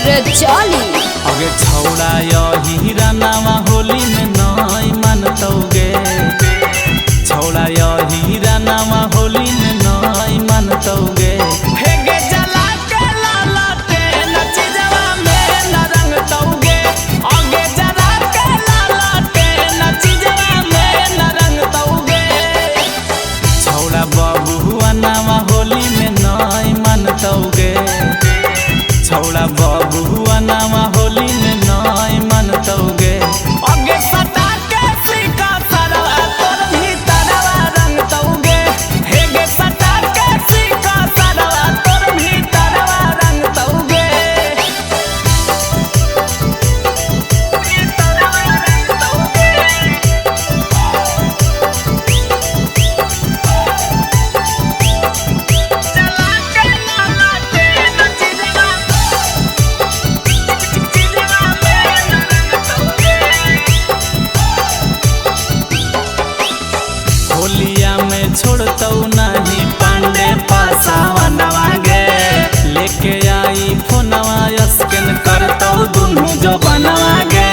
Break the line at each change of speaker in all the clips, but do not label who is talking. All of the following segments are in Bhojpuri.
रचाली
अगे छौड़ा यही रानावा होली में नहीं मानतौगे। छौड़ा यही रानावा होली में नहीं मानतौगे। हेगे जला के लालाटे नचिजवा में न रंगतौगे। अगे जला के लालाटे नचिजवा में न रंगतौगे। छौड़ा बबुआ नावा होली में नहीं मानतौगे। छौड़ा बबुआ नावा होली में नहीं मानतौगे। अगे सटा के सीका सरवा तोर भीतरवा रंगतौगे। हेगे सटा के सीका सरवा तोर भीतरवा रंगतौगे। भीतरवा रंगतौगे। जला के लालाटे नचिजवा होलिया में छोड़तौ नहीं पांडे पासावा नवागे। लेके आई फोनवा स्कैन करतौ दुनू जो बनवागे।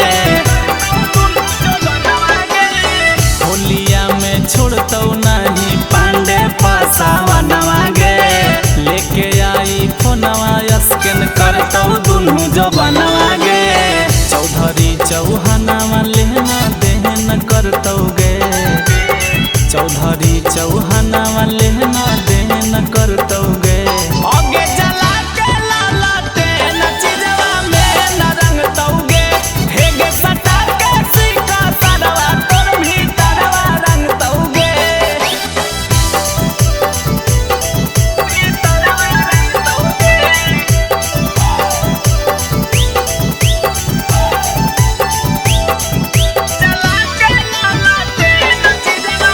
होलिया में छोड़तौ नहीं पांडे पासावा नवागे। लेके आई फोनवा स्कैन करतौ दुनू जो बनवागे। चौधरी चौहानावा लेना देहन करतौगे। चौधरी चौहानावा लेना देन करतौगे। अगे जला के लालाटे नचिजवा में न रंगतौगे। हेगे सटा के सीका सरवा तोर भीतरवा रंगतौगे। भीतरवा रंगतौगे। जला के लालाटे नचिजवा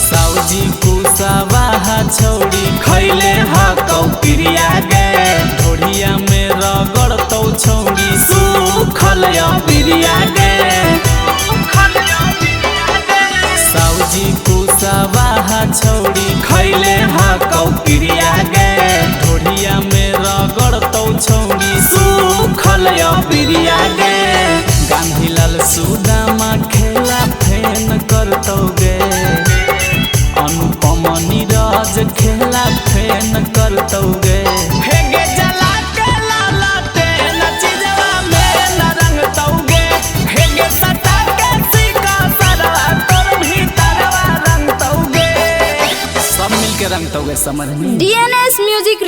साउजी कुसावाहा छौड़ी खैले हकौ प्रिया गे। ढोढ़िया में रगड़तौ छौड़ी सुखल बिरिया गे। साउजी कुसावाहा छौड़ी खैले हकौ प्रिया गे। ढोढ़िया में रगड़तौ छौड़ी सुखल बिरिया गे। गांधीलाल सुदामा खेला फेन करतौगे। अनुपम नीरज खेला फेन करतौगे। हेगे जला के लालाटे नचिजवा में न रंगतौगे। हेगे सटा के सीका सरवा तोर भीतरवा रंगतौगे। सब मिलके रंगतौगे समझ में।
DNS music